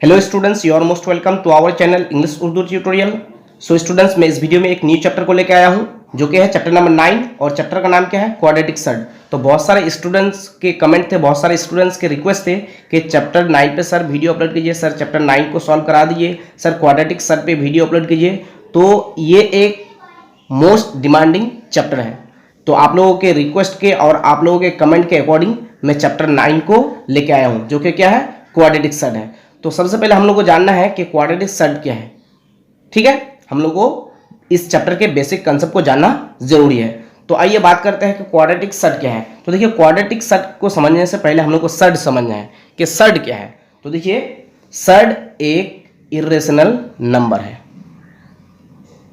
Hello students, you are most welcome to our channel English Urdu tutorial. So students, मैं इस video में एक new chapter को लेकर आया हूं जो कि है चैप्टर नंबर 9 और चैप्टर का नाम क्या है, क्वाड्रेटिक सर्ड। तो बहुत सारे स्टूडेंट्स के कमेंट थे, बहुत सारे स्टूडेंट्स के रिक्वेस्ट थे कि चैप्टर 9 पे सर वीडियो अपलोड कीजिए, सर चैप्टर 9 को सॉल्व करा दीजिए, सर क्वाड्रेटिक सर्ड पे वीडियो अपलोड कीजिए। तो ये एक मोस्ट डिमांडिंग चैप्टर है। तो आप लोगों के रिक्वेस्ट के और आप लोगों के कमेंट के अकॉर्डिंग मैं चैप्टर 9 को लेके आया हूँ जो कि क्या है, क्वाड्रेटिक सर्ड है। तो सबसे पहले हम लोग को जानना है कि क्वाड्रेटिक सर्ड क्या है। ठीक है, हम लोग को इस चैप्टर के बेसिक कंसेप्ट को जानना जरूरी है। तो आइए बात करते हैं कि क्वाड्रेटिक सर्ड क्या है। तो देखिए, क्वाड्रेटिक सर्ड को समझने से पहले हम लोग को सर्ड समझना है कि सर्ड क्या है। तो देखिए, सर्ड एक इर्रेशनल नंबर है।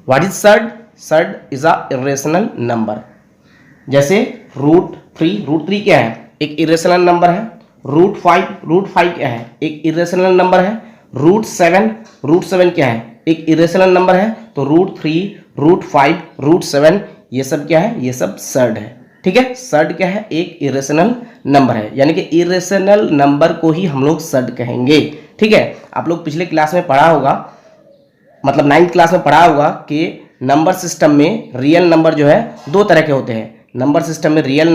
What is surd? Surd is a irrational number. जैसे √3 क्या है, एक इर्रेशनल नंबर है। √5 क्या है, एक इर्रेशनल नंबर है। √7 क्या है, एक इर्रेशनल नंबर है। तो √3, √5, √7 ये सब क्या है, ये सब सर्ड है। ठीक है, सर्ड क्या है, एक इर्रेशनल नंबर है, यानी कि इर्रेशनल नंबर को ही हम लोग सर्ड कहेंगे। ठीक है, आप लोग पिछले क्लास में पढ़ा होगा, मतलब 9th क्लास में पढ़ा होगा कि नंबर सिस्टम में रियल नंबर जो है दो तरह के होते हैं। नंबर सिस्टम में रियल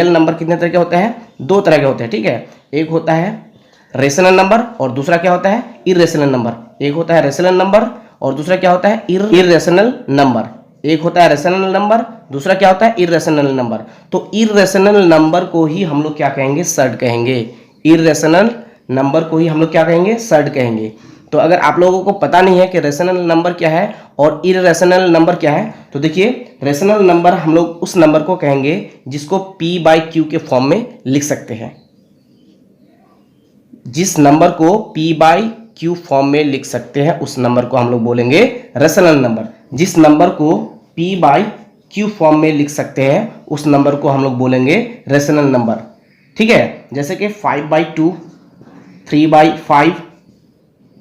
नंबर कितने तरह के होते हैं? दो तरह के होते हैं। ठीक है, एक होता है रेशनल नंबर और दूसरा क्या होता है, इर्रेशनल नंबर। एक होता है रेशनल नंबर और दूसरा क्या होता है, इर्रेशनल नंबर। एक होता है रेशनल नंबर, दूसरा क्या होता है, इर्रेशनल नंबर। तो इर्रेशनल नंबर को ही हम लोग क्या कहेंगे, सर्ड कहेंगे। इर्रेशनल नंबर को ही हम लोग क्या कहेंगे, सर्ड कहेंगे। तो अगर आप लोगों को पता नहीं है कि रेशनल नंबर क्या है और इर्रेशनल नंबर क्या है, तो देखिए, रेशनल नंबर हम लोग उस नंबर को कहेंगे जिसको P/Q के फॉर्म में लिख सकते हैं। जिस नंबर को P/Q फॉर्म में लिख सकते हैं उस नंबर को हम लोग बोलेंगे रेशनल नंबर। जिस नंबर को P/Q फॉर्म में लिख सकते हैं उस नंबर को हम लोग बोलेंगे रेशनल नंबर। ठीक है, जैसे कि 5/2, 3/5,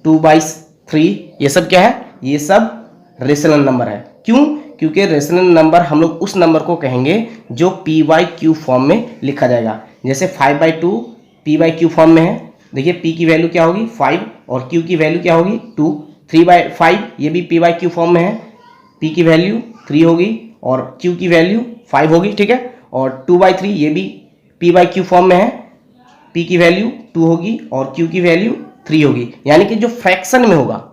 2/3 ये सब क्या है, ये सब रेशनल नंबर है। क्यों? क्योंकि रेशनल नंबर हम लोग उस नंबर को कहेंगे जो P/Q फॉर्म में लिखा जाएगा। जैसे 5/2 P/Q फॉर्म में है। देखिए, P की वैल्यू क्या होगी, 5, और Q की वैल्यू क्या होगी, 2। 3/5 ये भी P/Q फॉर्म में है। P की वैल्यू 3 होगी और Q की वैल्यू 5 होगी। ठीक है, और 2/3 ये भी P/Q फॉर्म में है। P की वैल्यू 2 होगी और Q की वैल्यू 3 होगी। यानी कि जो फ्रैक्शन में होगा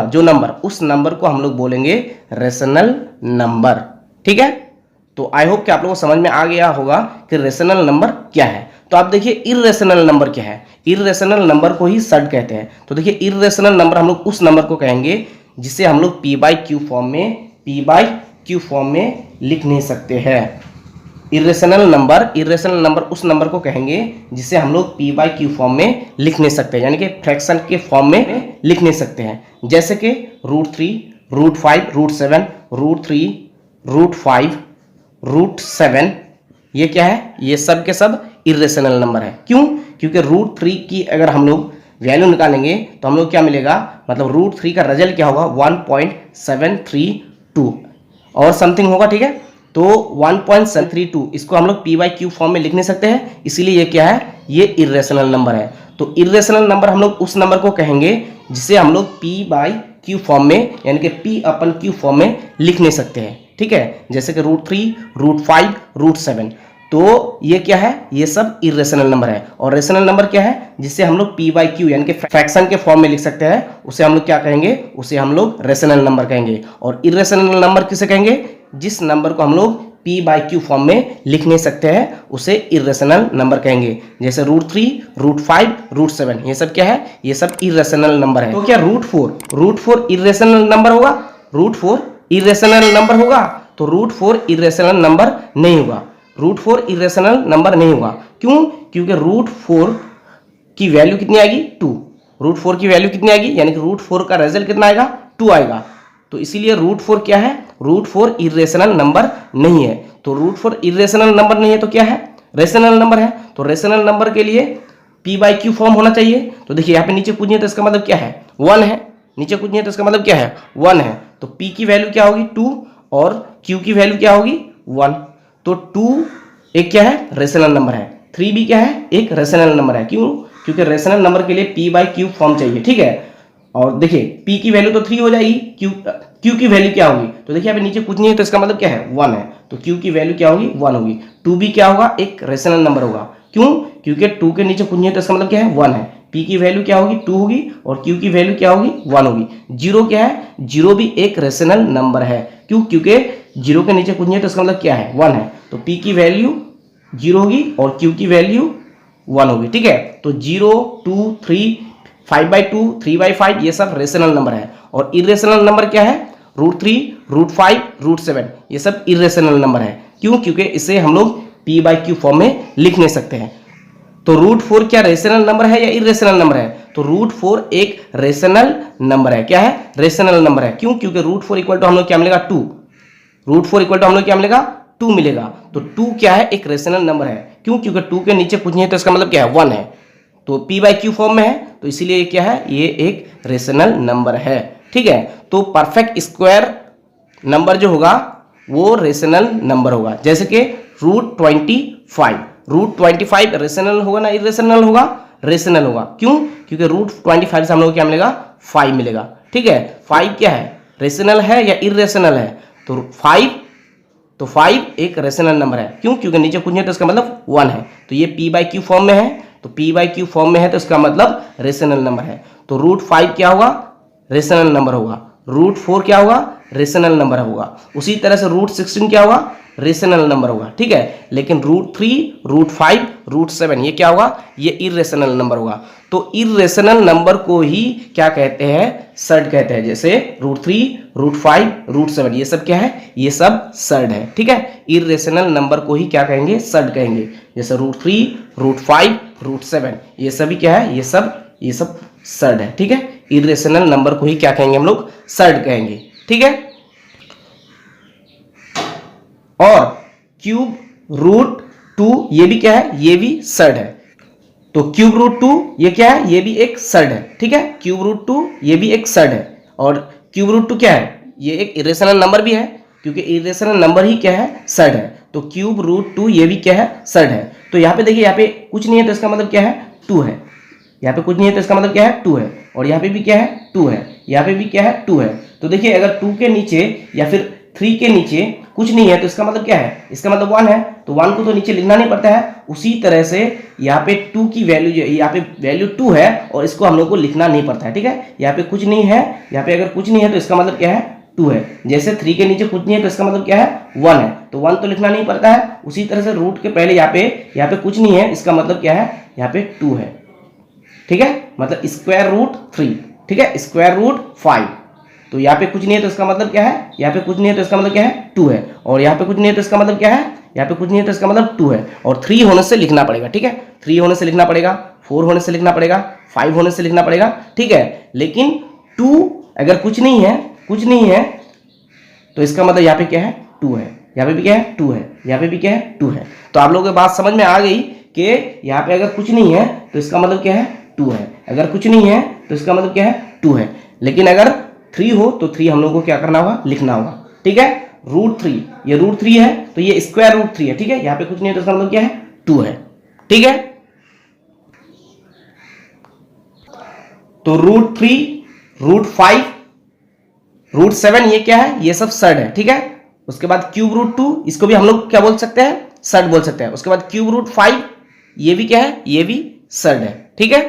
जो नंबर, उस नंबर को हम लोग बोलेंगे रेशनल नंबर। ठीक है, तो आई होप कि आप लोगों को समझ में आ गया होगा कि रेशनल नंबर क्या है। तो आप देखिए, इर्रेशनल नंबर क्या है। इर्रेशनल नंबर को ही सर्ड कहते हैं। तो देखिए, इर्रेशनल नंबर हम लोग उस नंबर को कहेंगे जिसे हम लोग P/Q फॉर्म में लिख नहीं सकते हैं। इर्रेशनल नंबर उस नंबर को कहेंगे जिसे हम लोग P/Q फॉर्म में लिख नहीं सकते, यानी कि फ्रैक्शन के फॉर्म में लिख नहीं सकते हैं। जैसे कि √3, √5, √7, √3, √5, √7 ये क्या है, ये सब के सब इर्रेशनल नंबर है। क्यों? क्योंकि √3 की अगर हम लोग वैल्यू निकालेंगे तो हम लोग क्या मिलेगा, मतलब √3 का रिजल्ट क्या होगा, 1.732 और समथिंग होगा। ठीक है, तो 1.732 इसको हम लोग P/Q फॉर्म में लिख नहीं सकते हैं, इसीलिए ये क्या है, ये इर्रेशनल नंबर है। तो इर्रेशनल नंबर हम लोग उस नंबर को कहेंगे जिसे हम लोग P/Q फॉर्म में, यानी कि P/Q फॉर्म में लिख नहीं सकते हैं। ठीक है, जैसे कि √3, √5, √7, तो ये क्या है, ये सब इर्रेशनल नंबर है। और रेशनल नंबर क्या है, जिससे हम लोग P/Q यानी कि फ्रैक्शन के फॉर्म में लिख सकते हैं, उसे हम लोग क्या कहेंगे, उसे हम लोग रेशनल नंबर कहेंगे। और इर्रेशनल नंबर किसे कहेंगे, जिस नंबर को हम लोग P/Q फॉर्म में लिख नहीं सकते हैं उसे इर्रेशनल नंबर कहेंगे। जैसे √3, √5, √7 ये सब क्या है, ये सब इर्रेशनल नंबर है। तो क्या √4 इर्रेशनल नंबर होगा? √4 इर्रेशनल नंबर होगा? तो √4 इर्रेशनल नंबर नहीं होगा। √4 इर्रेशनल नंबर नहीं होगा। क्यों? क्योंकि √4 की वैल्यू कितनी आएगी, 2। √4 की वैल्यू कितनी आएगी, यानी कि √4 का रिजल्ट कितना आएगा, 2 आएगा। तो इसीलिए √4 क्या है, √4 इर्रेशनल नंबर नहीं है। तो √4 इर्रेशनल नंबर नहीं है तो क्या है, रेशनल नंबर है। तो रेशनल नंबर के लिए P/Q फॉर्म होना चाहिए। तो देखिए, यहाँ पे नीचे पूछिए तो इसका मतलब क्या है, 1 है। नीचे पूछिए तो इसका मतलब क्या है, 1 है। तो P की वैल्यू क्या होगी, 2, और Q की वैल्यू क्या होगी, 1। तो 2 एक क्या है, रेशनल नंबर है। 3 भी क्या है, एक रेशनल नंबर है। क्यों? क्योंकि रेशनल नंबर के लिए p बाई क्यू फॉर्म चाहिए, ठीक है। और देखिए p की वैल्यू तो 3 हो जाएगी, q की वैल्यू क्या होगी, तो देखिए यहाँ पे नीचे कुछ नहीं है तो इसका मतलब क्या है 1 है, तो q की वैल्यू क्या होगी 1 होगी। 2b क्या होगा, एक रेशनल नंबर होगा, क्यों, क्योंकि 2 के नीचे कुछ नहीं है तो इसका मतलब क्या है 1 है। p की वैल्यू क्या होगी 2 होगी और q की वैल्यू क्या होगी 1 होगी। 0 क्या है, 0 भी एक रेशनल नंबर है, क्यों, क्योंकि 0 के नीचे कुछ नहीं है तो इसका मतलब क्या है 1 है, तो p की वैल्यू 0 होगी और q की वैल्यू 1 होगी, ठीक है। तो 0, 2, 3, 5/2, 3/5 ये सब रेशनल नंबर है। और इरेशनल नंबर क्या है, √3, √5, √7 ये सब इरेशनल नंबर है, क्यों, क्योंकि इसे हम लोग p बाई क्यू फॉर्म में लिख नहीं सकते हैं। तो √4 क्या रेशनल नंबर है या इरेशनल नंबर है, तो √4 एक रेशनल नंबर है, क्या है, रेशनल नंबर है, क्यों, क्योंकि √4 इक्वल टू हम लोग क्या मिलेगा 2, √4 इक्वल टू हम लोग क्या मिलेगा 2 मिलेगा। तो 2 क्या है, एक रेशनल नंबर है, क्यों, क्योंकि 2 के नीचे कुछ नहीं है तो इसका मतलब क्या है 1 है, तो p बाई क्यू फॉर्म में है, तो इसीलिए ये क्या है, ये एक रेशनल नंबर है, ठीक है। तो परफेक्ट स्क्वायर नंबर जो होगा वो रेशनल नंबर होगा, जैसे कि √25, √25 रेशनल होगा ना इरेशनल होगा, रेशनल होगा, क्यों, क्योंकि √25 से हम लोग क्या मिलेगा 5 मिलेगा, ठीक है। 5 क्या है, रेशनल है या इरेशनल है, तो 5 एक रेशनल नंबर है, क्यों, क्योंकि नीचे कुछ नहीं है तो इसका मतलब 1 है, तो ये p बाई क्यू फॉर्म में है, तो p बाई क्यू फॉर्म में है तो इसका मतलब रेशनल नंबर है। तो √5 क्या होगा, रेशनल नंबर होगा, √4 क्या होगा, रेशनल नंबर होगा, उसी तरह से √16 क्या होगा, रेशनल नंबर होगा, ठीक है। लेकिन √3, √5, √7 ये क्या होगा, ये इरेशनल नंबर होगा। तो इरेशनल नंबर को ही क्या कहते हैं, सर्ड कहते हैं, जैसे √3, √5, √7 ये सब क्या है, ये सब सर्ड है, ठीक है। इरेशनल नंबर को ही क्या कहेंगे, सर्ड कहेंगे, जैसे √3, √5, √7 ये सभी क्या है, ये सब सर्ड है, ठीक है। इरेशनल नंबर को ही क्या कहेंगे हम लोग, सर्ड कहेंगे, ठीक है। और ³ √2 ये भी क्या है, ये भी सर्ड है, तो ³ √2 ये क्या है, ये भी एक सर्ड है, ठीक है। ³ √2 ये भी एक सर्ड है, और ³ √2 क्या है, ये एक इरेशनल नंबर भी है, क्योंकि इरेशनल नंबर ही क्या है, सर्ड है, तो ³ √2 ये भी क्या है, सर्ड है। तो यहाँ पे देखिए, यहाँ पे कुछ नहीं है तो इसका मतलब क्या है 2 है, यहाँ पे कुछ नहीं है तो इसका मतलब क्या है 2 है, और यहाँ पे भी क्या है 2 है, यहाँ पे भी क्या है 2 है। तो देखिए अगर 2 के नीचे या फिर 3 के नीचे कुछ नहीं है तो इसका मतलब क्या है, इसका मतलब 1 है, तो 1 को तो नीचे लिखना नहीं पड़ता है। उसी तरह से यहाँ पे 2 की वैल्यू, यहाँ पे वैल्यू 2 है और इसको हम लोग को लिखना नहीं पड़ता है, ठीक है। यहाँ पे कुछ नहीं है, यहाँ पे अगर कुछ नहीं है तो इसका मतलब क्या है 2 है, जैसे 3 के नीचे कुछ नहीं है तो इसका मतलब क्या है 1 है, तो 1 तो लिखना नहीं पड़ता है। उसी तरह से रूट के पहले यहाँ पे कुछ नहीं है, इसका मतलब क्या है, यहाँ पे 2 है, ठीक है, मतलब √3, ठीक है, √5, तो यहाँ पे कुछ नहीं है तो इसका मतलब क्या है, यहाँ पे कुछ नहीं है तो इसका मतलब क्या है 2 है, और यहाँ पे कुछ नहीं है तो इसका मतलब क्या है, यहाँ पे कुछ नहीं है तो इसका मतलब 2 है, और 3 होने से लिखना पड़ेगा, ठीक है, 3 होने से लिखना पड़ेगा, 4 होने से लिखना पड़ेगा, 5 होने से लिखना पड़ेगा, ठीक है। लेकिन 2 अगर कुछ नहीं है तो इसका मतलब यहाँ पे क्या है 2 है, यहाँ पे भी क्या है 2 है, यहाँ पे भी क्या है 2 है। तो आप लोगों को बात समझ में आ गई कि यहाँ पे अगर कुछ नहीं है तो इसका मतलब क्या है 2 है, अगर कुछ नहीं है तो इसका मतलब क्या है 2 है, लेकिन अगर 3 हो तो 3 हम लोगों को क्या करना होगा, लिखना होगा, ठीक है। √3 ये √3 है तो ये √3 है, ठीक है, यहाँ पे कुछ नहीं है तो इसका मतलब क्या है 2 है, ठीक है। तो √3, √5, √7 ये क्या है, ये सब सर्ड है, ठीक है। उसके बाद ³ √2 इसको भी हम लोग क्या बोल सकते हैं, सर्ड बोल सकते हैं। उसके बाद ³ √5 ये भी क्या है, ये भी सर्ड है, ठीक है।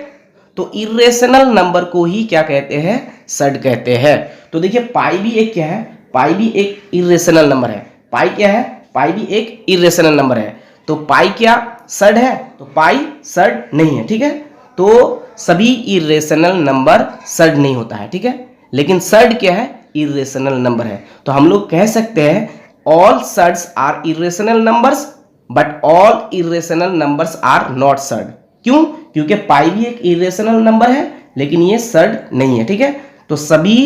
तो इरेशनल नंबर को ही क्या कहते हैं, सर्ड कहते हैं। तो देखिए पाई भी एक क्या है, पाई भी एक इरेशनल नंबर है, पाई क्या है, पाई भी एक इरेशनल नंबर है। तो पाई क्या सर्ड है, तो पाई सर्ड नहीं है, ठीक है। तो सभी इरेशनल नंबर सर्ड नहीं होता है, ठीक है, लेकिन सर्ड क्या है, इरेशनल नंबर है। तो हम लोग कह सकते हैं all surds are irrational numbers but all irrational numbers are not surd. क्यों, क्योंकि पाई भी एक इरेशनल नंबर है लेकिन ये सर्ड नहीं है, ठीक है। तो सभी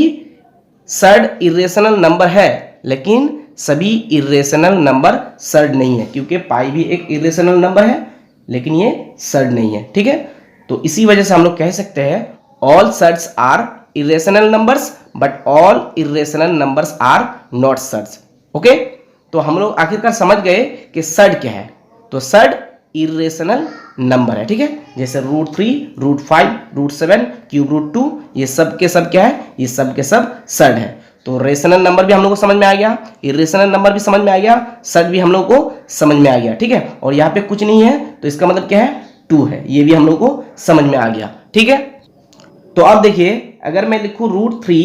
सर्ड इरेशनल नंबर है लेकिन सभी इरेशनल नंबर सर्ड नहीं है, क्योंकि पाई भी एक इरेशनल नंबर है लेकिन ये सर्ड नहीं है, ठीक है। तो इसी वजह से हम लोग कह सकते हैं all surds are irrational numbers but all irrational numbers are not surds. Okay, तो हम लोग आखिरकार समझ गए कि सर्ड क्या है। तो सर्ड इरेशनल नंबर है, ठीक है। जैसे √3, √5, √7, क्यूब √2, ये सब के सब क्या है, ये सब के सब सड है। तो रेशनल नंबर भी हम लोग को समझ में आ गया, इरेशनल नंबर भी समझ में आ गया, सड भी हम लोग को समझ में आ गया, ठीक है। और यहाँ पे कुछ नहीं है तो इसका मतलब क्या है, 2 है, ये भी हम लोग को समझ में आ गया, ठीक है। तो अब देखिए अगर मैं लिखूं √3,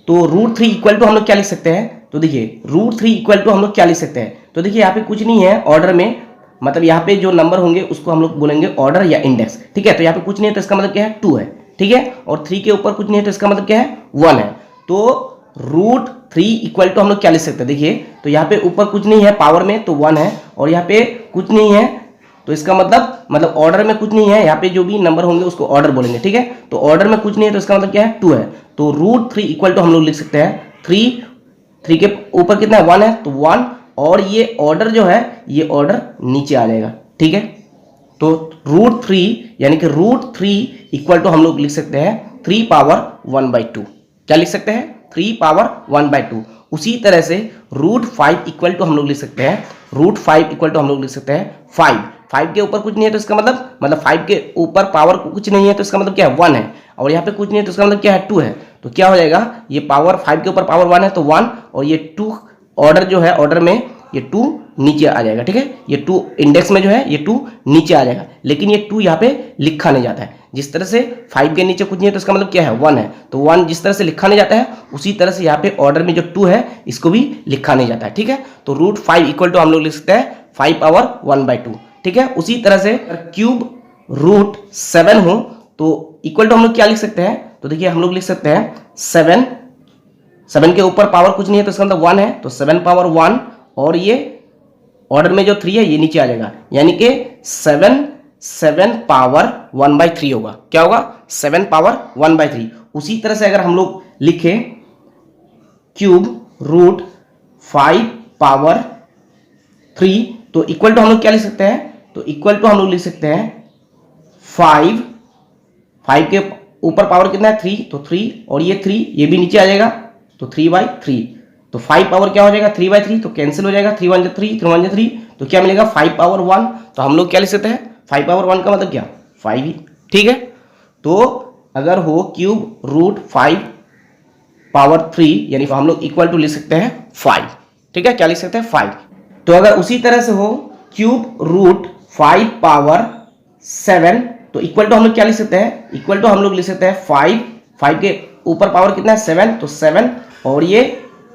तो √3 इक्वल टू हम लोग क्या लिख सकते हैं, तो देखिए √3 इक्वल टू हम लोग क्या लिख सकते हैं, तो देखिए यहाँ पे कुछ नहीं है ऑर्डर में, मतलब यहाँ पे जो नंबर होंगे उसको हम लोग बोलेंगे ऑर्डर या इंडेक्स, ठीक है। तो यहाँ पे कुछ नहीं है तो इसका मतलब क्या है, 2 है, ठीक है। और 3 के ऊपर कुछ नहीं है तो इसका मतलब क्या है, 1 है। तो √3 इक्वल टू हम लोग क्या लिख सकते हैं, देखिए तो यहाँ पे ऊपर कुछ नहीं है पावर में तो 1 है, और यहाँ पे कुछ नहीं है तो इसका मतलब ऑर्डर में कुछ नहीं है, यहाँ पे जो भी नंबर होंगे उसको ऑर्डर बोलेंगे, ठीक है। तो ऑर्डर में कुछ नहीं है तो इसका मतलब क्या है, 2 है। तो √3 इक्वल टू हम लोग लिख सकते हैं 3 के ऊपर कितना है, 1 है तो 1, और ये ऑर्डर जो है ये ऑर्डर नीचे आ जाएगा, ठीक है। तो √3 यानी कि √3 इक्वल टू हम लोग लिख सकते हैं 3 पावर 1/2, क्या लिख सकते हैं, 3 पावर 1/2। उसी तरह से √5 इक्वल टू हम लोग लिख सकते हैं, √5 इक्वल टू हम लोग लिख सकते हैं 5 के ऊपर कुछ नहीं है तो इसका मतलब 5 के ऊपर पावर कुछ नहीं है तो इसका मतलब क्या है, 1 है, और यहाँ पे कुछ नहीं है तो इसका मतलब क्या है, 2 है। तो क्या हो जाएगा, ये पावर 5 के ऊपर पावर 1 है तो 1, और ये 2 ऑर्डर जो है, ऑर्डर में ये 2 नीचे आ जाएगा, ठीक है। ये 2 इंडेक्स में जो है ये 2 नीचे आ जाएगा, लेकिन ये 2 यहाँ पे लिखा नहीं जाता है। जिस तरह से 5 के नीचे कुछ नहीं है तो इसका मतलब क्या है, 1 है, तो 1 जिस तरह से लिखा नहीं जाता है उसी तरह से यहाँ पे ऑर्डर में जो 2 है इसको भी लिखा नहीं जाता है, ठीक है। तो √5 इक्वल टू हम लोग लिख सकते हैं 5 पावर 1/2, ठीक है। उसी तरह से क्यूब √7 हो तो इक्वल टू हम लोग क्या लिख सकते हैं, तो देखिए हम लोग लिख सकते हैं 7 के ऊपर पावर कुछ नहीं है तो इसका मतलब 1 है, तो 7 पावर 1, और ये ऑर्डर में जो 3 है ये नीचे आ जाएगा, यानी कि 7 पावर 1/3 होगा, क्या होगा, 7 पावर 1/3। उसी तरह से अगर हम लोग लिखें क्यूब √5 पावर 3 तो इक्वल टू हम लोग क्या लिख सकते हैं, तो इक्वल टू हम लोग लिख सकते हैं 5 के ऊपर पावर कितना है, 3, तो 3, और ये 3 ये भी नीचे आ जाएगा तो 3/3। तो 5 पावर क्या हो जाएगा, 3/3, तो कैंसिल हो जाएगा, 3 1 3, 3 1 3, तो क्या मिलेगा 5 पावर 1। तो हम लोग क्या लिख सकते हैं, 5 पावर 1 का मतलब क्या, 5 ही, ठीक है। तो अगर हो क्यूब √5 पावर 3 यानी हम लोग इक्वल टू लिख सकते हैं 5, ठीक है, क्या लिख सकते हैं 5। तो अगर उसी तरह से हो क्यूब √5 पावर 7 तो इक्वल टू हम लोग क्या लिख सकते हैं, इक्वल टू हम लोग लिख सकते हैं 5 के ऊपर पावर कितना है, 7, तो 7, और ये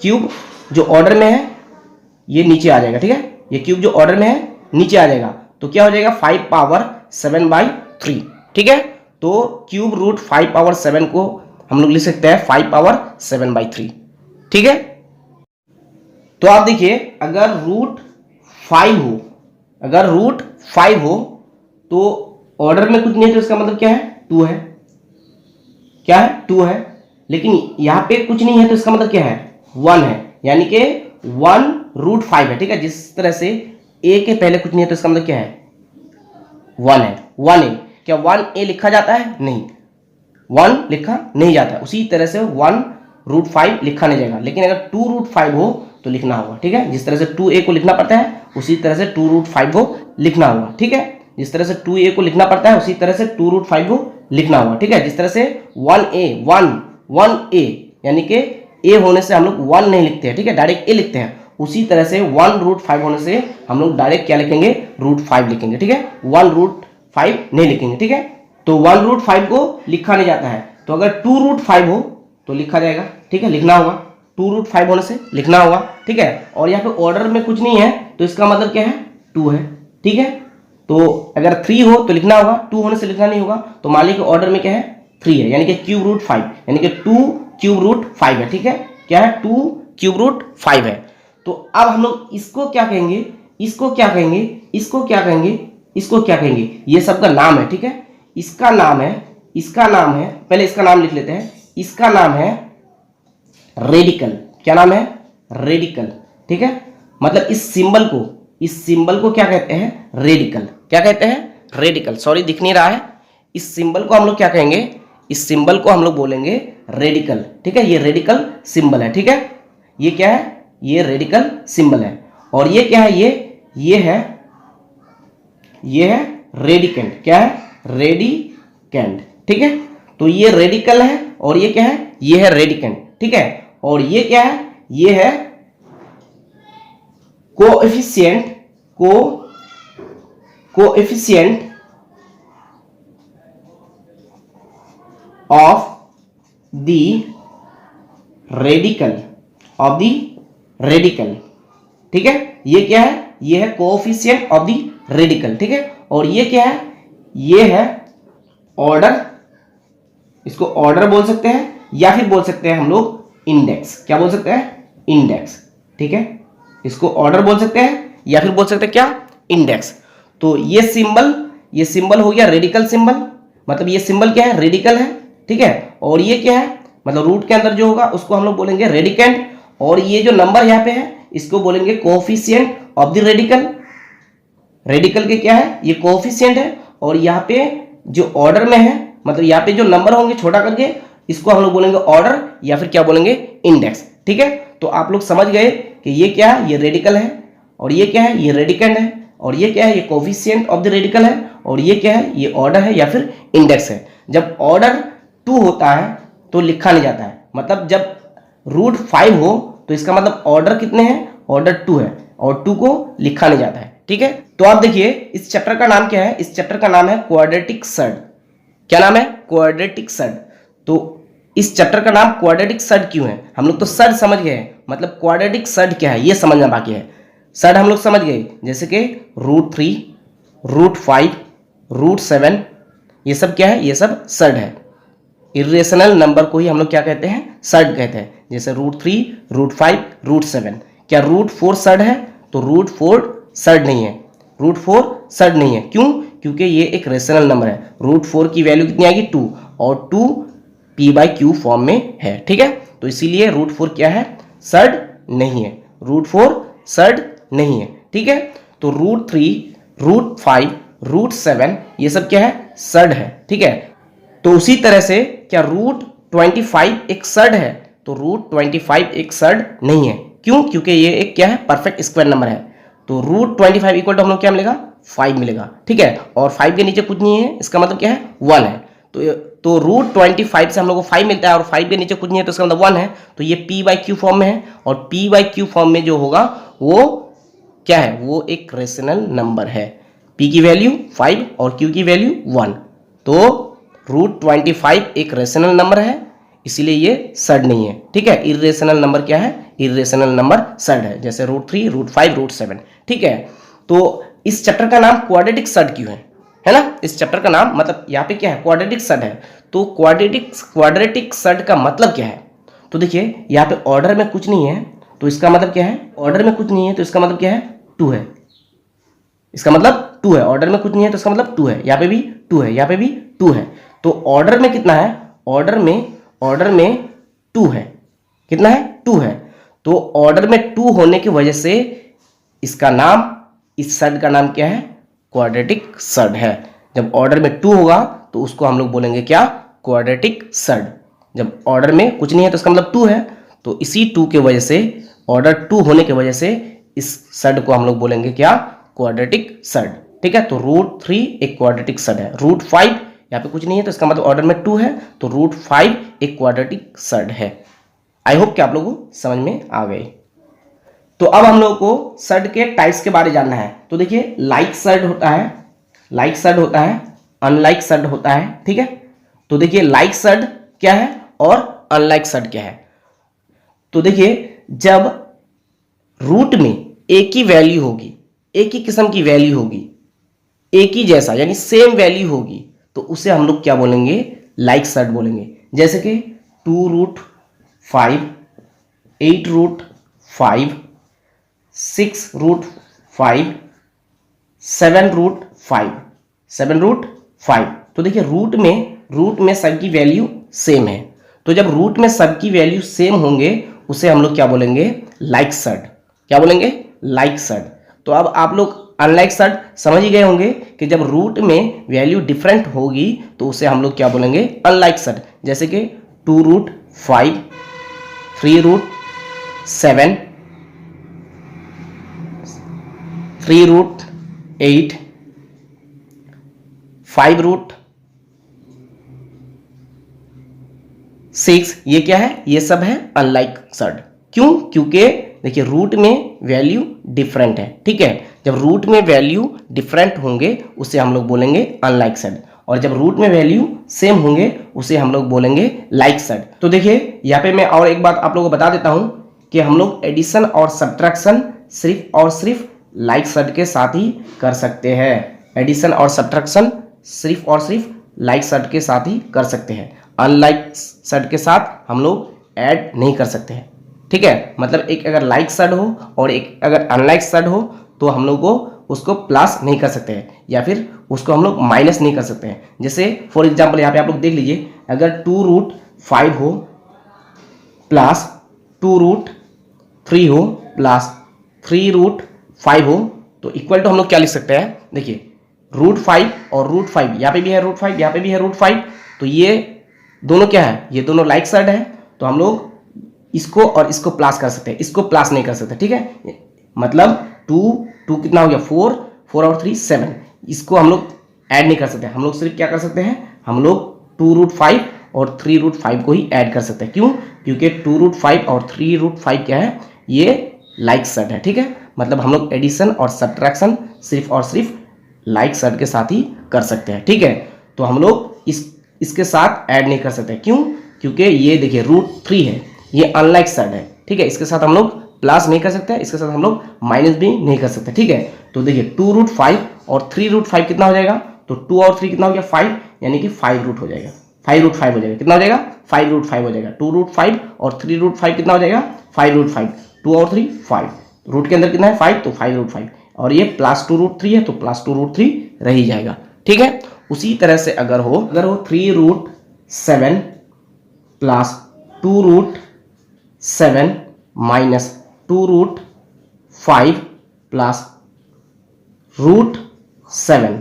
क्यूब जो ऑर्डर में है ये नीचे आ जाएगा, ठीक है। ये क्यूब जो ऑर्डर में है नीचे आ जाएगा, तो क्या हो जाएगा 5 पावर 7/3, ठीक है। तो क्यूब √5 पावर 7 को हम लोग लिख सकते हैं 5 पावर 7/3, ठीक है। तो आप देखिए अगर √5 हो, अगर √5 हो तो ऑर्डर में कुछ नहीं है तो इसका मतलब क्या है, 2 है, क्या है, 2 है, लेकिन यहां पे कुछ नहीं है तो इसका मतलब क्या है, 1 है, यानी कि 1 √5 है, ठीक है। जिस तरह से a के पहले कुछ नहीं है तो इसका मतलब क्या है, 1 है, 1a, क्या 1a लिखा जाता है, नहीं, 1 लिखा नहीं जाता, उसी तरह से 1 √5 लिखा नहीं जाएगा, लेकिन अगर 2 √5 हो तो लिखना होगा, ठीक है। जिस तरह से 2a को लिखना पड़ता है उसी तरह से 2 √5 को लिखना होगा, ठीक है। जिस तरह से 2a को लिखना पड़ता है उसी तरह से 2 √5 को लिखना होगा, ठीक है। जिस तरह से 1a यानी कि a होने से हम लोग 1 नहीं लिखते हैं, ठीक है, डायरेक्ट a लिखते हैं, उसी तरह से 1 √5 होने से हम लोग डायरेक्ट क्या लिखेंगे, √5 लिखेंगे, ठीक है, 1 √5 नहीं लिखेंगे, ठीक है। तो 1 √5 को लिखा नहीं जाता है, तो अगर 2 √5 हो तो लिखा जाएगा, ठीक है, लिखना होगा, 2 √5 होने से लिखना होगा, ठीक है। और यहाँ पे ऑर्डर में कुछ नहीं है तो इसका मतलब क्या है, 2 है, ठीक है। तो अगर 3 हो तो लिखना होगा, 2 होने से लिखना नहीं होगा, तो मान लीजिए ऑर्डर में क्या है, 3 है, यानी कि क्यूब √5 यानी कि 2 क्यूब √5 है, ठीक है, क्या है, 2 क्यूब √5 है। तो अब हम लोग इसको क्या कहेंगे, इसको क्या कहेंगे, इसको क्या कहेंगे, इसको क्या कहेंगे, ये सबका नाम है, ठीक है। इसका नाम है, इसका नाम है, पहले इसका नाम लिख लेते हैं, इसका नाम है रेडिकल, क्या नाम है, रेडिकल, ठीक है। मतलब इस सिंबल को क्या कहते हैं, रेडिकल, क्या कहते हैं, रेडिकल, सॉरी दिख नहीं रहा है, इस सिंबल को हम लोग क्या कहेंगे, इस सिंबल को हम लोग बोलेंगे रेडिकल, ठीक है। ये रेडिकल सिंबल है, ठीक है, ये क्या है, ये रेडिकल सिंबल है। और ये क्या है, ये है, ये है रेडिकेंड। क्या है? रेडिकेंड। ठीक है, तो ये रेडिकल है और ये क्या है? ये है रेडिकेंड। ठीक है, और ये क्या है? ये है कोएफिशिएंट ऑफ द रेडिकल। ठीक है, ये क्या है? ये है कोएफिशिएंट ऑफ द रेडिकल। ठीक है, और ये क्या है? ये है ऑर्डर। इसको ऑर्डर बोल सकते हैं या फिर बोल सकते हैं हम लोग इंडेक्स। क्या बोल सकते हैं? इंडेक्स। ठीक है, इसको ऑर्डर बोल सकते हैं या फिर बोल सकते हैं क्या? इंडेक्स। तो ये सिंबल हो गया रेडिकल सिंबल, मतलब ये सिंबल क्या है? रेडिकल है। ठीक है, और ये क्या है? मतलब रूट के अंदर जो होगा उसको हम लोग बोलेंगे रेडिकेंड, और ये जो नंबर यहाँ पे है इसको बोलेंगे coefficient of the radical. Radical के क्या है? ये कोएफिशिएंट है, और यहाँ पे जो ऑर्डर में है, मतलब यहाँ पे जो नंबर होंगे छोटा करके, इसको हम लोग बोलेंगे ऑर्डर या फिर क्या बोलेंगे? इंडेक्स। ठीक है, तो आप लोग समझ गए कि ये क्या है? ये रेडिकल है, और ये क्या है? ये रेडिकेंड है, और ये क्या है? ये कोएफिशिएंट ऑफ द रेडिकल है, और ये क्या है? ये ऑर्डर है या फिर इंडेक्स है। जब ऑर्डर 2 होता है तो लिखा नहीं जाता है, मतलब जब रूट 5 हो तो इसका मतलब ऑर्डर कितने हैं? ऑर्डर 2 है, और 2 को लिखा नहीं जाता है। ठीक है, तो आप देखिए इस चैप्टर का नाम क्या है? इस चैप्टर का नाम है क्वाड्रेटिक सर्ड। क्या नाम है? Quadratic surd. तो इस चैप्टर का नाम क्वाड्रेटिक सर्ड क्यों है? हम लोग तो सर्ड समझ गए हैं, मतलब क्वाड्रेटिक सर्ड क्या है ये समझना बाकी है। सर्ड हम लोग समझ गए, जैसे कि रूट 3, रूट 5, रूट 7, ये सब क्या है? ये सब सर्ड है। इरेशनल नंबर को ही हम लोग क्या कहते हैं? सर्ड कहते हैं। जैसे रूट 3, रूट 5, रूट 7। क्या रूट 4 सर्ड है? तो रूट 4 सर्ड नहीं है। रूट 4 सर्ड नहीं है, क्यों? क्योंकि ये एक रेशनल नंबर है। रूट 4 की वैल्यू कितनी आएगी? 2, और 2 p/q फॉर्म में है। ठीक है, तो इसीलिए रूट 4 क्या है? सर्ड नहीं है। रूट 4 सर्ड नहीं है। ठीक है, तो रूट 3, रूट 5, रूट 7 ये सब क्या है? सर्ड है। ठीक है, तो उसी तरह से क्या रूट 25 एक सर्ड है? तो रूट 25 एक सर्ड नहीं है, क्यों? क्योंकि ये एक क्या है? परफेक्ट स्क्वायर नंबर है। तो रूट 25 इक्वल टू हम लोग क्या मिलेगा? 5 मिलेगा। ठीक है, और 5 के नीचे कुछ नहीं है, इसका मतलब क्या है? 1 है। तो रूट 25 से हम लोग को 5 मिलता है, और 5 के नीचे कुछ नहीं है तो इसका मतलब 1 है। तो ये p/q फॉर्म में है, और p/q फॉर्म में जो होगा वो क्या है? वो एक रेशनल नंबर है। p की वैल्यू 5 और q की वैल्यू 1। तो रूट 25 एक रेशनल नंबर है, इसीलिए ये सर्ड नहीं है। ठीक है, इरेशनल नंबर क्या है? इरेशनल नंबर सर्ड है, जैसे रूट 3, रूट 5, रूट 7। ठीक है, तो इस चैप्टर का नाम क्वाड्रेटिक सर्ड क्यों है ना? इस चैप्टर का नाम मतलब यहाँ पे क्या है? क्वाड्रेटिक सर्ड है। तो क्वाड्रेटिक सर्ड का मतलब क्या है? तो देखिए यहाँ पे ऑर्डर में कुछ नहीं है तो इसका मतलब क्या है? ऑर्डर में कुछ नहीं है तो इसका मतलब क्या है? 2 है। इसका मतलब 2 है। ऑर्डर में कुछ नहीं है तो इसका मतलब 2 है। यहाँ पे भी 2 है, यहाँ पे भी 2 है। तो ऑर्डर में कितना है? ऑर्डर में 2 है। कितना है? 2 है। तो ऑर्डर में 2 होने की वजह से इसका नाम, इस सर्ड का नाम क्या है? क्वाड्रेटिक सर्ड है। जब ऑर्डर में 2 होगा तो उसको हम लोग बोलेंगे क्या? Quadratic surd. जब ऑर्डर में कुछ नहीं है तो इसका मतलब 2 है, तो इसी 2 के वजह से, ऑर्डर 2 होने की वजह से इस सर्ड को हम लोग बोलेंगे क्या? Quadratic surd. ठीक है, तो रूट 3 एक क्वाड्रेटिक सर्ड है। रूट 5 यहाँ पे कुछ नहीं है तो इसका मतलब ऑर्डर में 2 है, तो रूट 5 एक क्वाड्रेटिक सर्ड है। आई होप कि आप लोगों को समझ में आ गई। तो अब हम लोगों को सर्ड के टाइप्स के बारे में जानना है। तो देखिए लाइक सर्ड होता है, अनलाइक सर्ड होता है। ठीक है, तो देखिए लाइक सर्ड क्या है और अनलाइक सर्ड क्या है। तो देखिए जब रूट में एक ही वैल्यू होगी, एक ही किस्म की वैल्यू होगी, एक ही जैसा यानी सेम वैल्यू होगी, तो उसे हम लोग क्या बोलेंगे? लाइक सर्ड बोलेंगे। जैसे कि 2 रूट 5, 8 रूट 5, 6 रूट 5, 7 रूट 5। तो देखिए रूट में सबकी वैल्यू सेम है। तो जब रूट में सबकी वैल्यू सेम होंगे उसे हम लोग क्या बोलेंगे? Like surd. क्या बोलेंगे? Like surd. तो अब आप लोग अनलाइक सर्ड समझ ही गए होंगे कि जब रूट में वैल्यू डिफरेंट होगी तो उसे हम लोग क्या बोलेंगे? Unlike surd. जैसे कि 2 रूट 5, 3 रूट 7, 3 रूट 8, 5√6, ये क्या है, ये सब है अनलाइक सड। क्यों? क्योंकि देखिए रूट में वैल्यू डिफरेंट है, ठीक है। जब रूट में वैल्यू डिफरेंट होंगे उसे हम लोग बोलेंगे अनलाइक सड, और जब रूट में वैल्यू सेम होंगे उसे हम लोग बोलेंगे लाइक सड। तो देखिए यहाँ पे मैं और एक बात आप लोगों को बता देता हूं कि हम लोग एडिशन और सब्ट्रैक्शन सिर्फ और सिर्फ लाइक सड के साथ ही कर सकते हैं। एडिशन और सब्ट्रैक्शन सिर्फ और सिर्फ लाइक सड के साथ ही कर सकते हैं, अनलाइक सड के साथ हम लोग ऐड नहीं कर सकते हैं, ठीक है। मतलब एक अगर लाइक सड हो और एक अगर अनलाइक सड हो तो हम लोग को उसको प्लस नहीं कर सकते हैं या फिर उसको हम लोग माइनस नहीं कर सकते हैं। जैसे फॉर एग्जांपल यहाँ पे आप लोग देख लीजिए, अगर 2√5 हो प्लस 2√3 हो प्लस 3√5 हो तो इक्वल टू हम लोग क्या लिख सकते हैं, देखिए √5 और √5, यहाँ पे भी है √5, यहाँ पे भी है √5, तो ये दोनों क्या है, ये दोनों लाइक सड है, तो हम लोग इसको और इसको प्लस कर सकते हैं, इसको प्लस नहीं कर सकते, ठीक है। मतलब 2 कितना हो गया, 4 और 3 7, इसको हम लोग ऐड नहीं कर सकते। हम लोग सिर्फ क्या कर सकते हैं, हम लोग 2√5 और 3√5 को ही ऐड कर सकते हैं। क्यों? क्योंकि 2√5 और 3√5 क्या है, ये लाइक सड है, ठीक है। मतलब हम लोग एडिशन और सब्ट्रैक्शन सिर्फ और सिर्फ लाइक सड के साथ ही कर सकते हैं, ठीक है। तो हम लोग इसके साथ ऐड नहीं कर सकते। क्यों? क्योंकि ये देखिए √3 है, ये अनलाइक सड है, ठीक है। इसके साथ हम लोग प्लस नहीं कर सकते, इसके साथ हम लोग माइनस भी नहीं कर सकते, ठीक है। तो देखिए 2√5 और 3√5 कितना हो जाएगा, तो 2 और 3 कितना हो गया 5, यानी कि 5 हो जाएगा, 5√5 हो जाएगा, कितना हो जाएगा 5√5 हो जाएगा। 2√5 और 3√5 कितना हो जाएगा 5√5, 2 और 3 5, रूट के अंदर कितना है 5, तो 5√5, और ये प्लस 2√3 है तो प्लस 2√3 रह ही जाएगा, ठीक है। उसी तरह से अगर हो 3√7 प्लस 2√7 माइनस 2√5 प्लस √7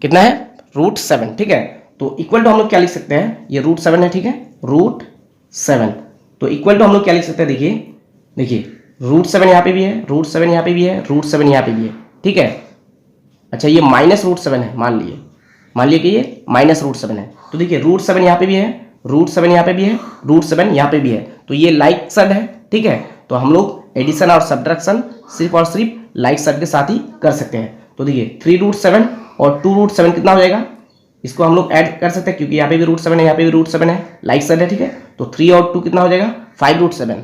कितना है √7, ठीक है। तो इक्वल टू हम लोग क्या लिख सकते हैं, ये √7 है, ठीक है, √7, तो इक्वल टू हम लोग क्या लिख सकते हैं, देखिए √7 यहाँ पे भी है, √7 यहाँ पे भी है, √7 यहाँ पे भी है, ठीक है। अच्छा ये माइनस √7 है, मान लिए कि ये माइनस √7 है, तो देखिए √7 यहाँ पे भी है, √7 यहाँ पे भी है, √7 यहाँ पे भी है, तो ये लाइक सड है, ठीक है। तो हम लोग एडिशन और सब्ट्रैक्शन सिर्फ और सिर्फ लाइक सड के साथ ही कर सकते हैं। तो देखिए 3√7 और 2√7 कितना हो जाएगा, इसको हम लोग ऐड कर सकते हैं क्योंकि यहाँ पे भी √7 है, यहाँ पे भी √7 है, लाइक सड है, ठीक है। तो 3 और 2 कितना हो जाएगा 5√7,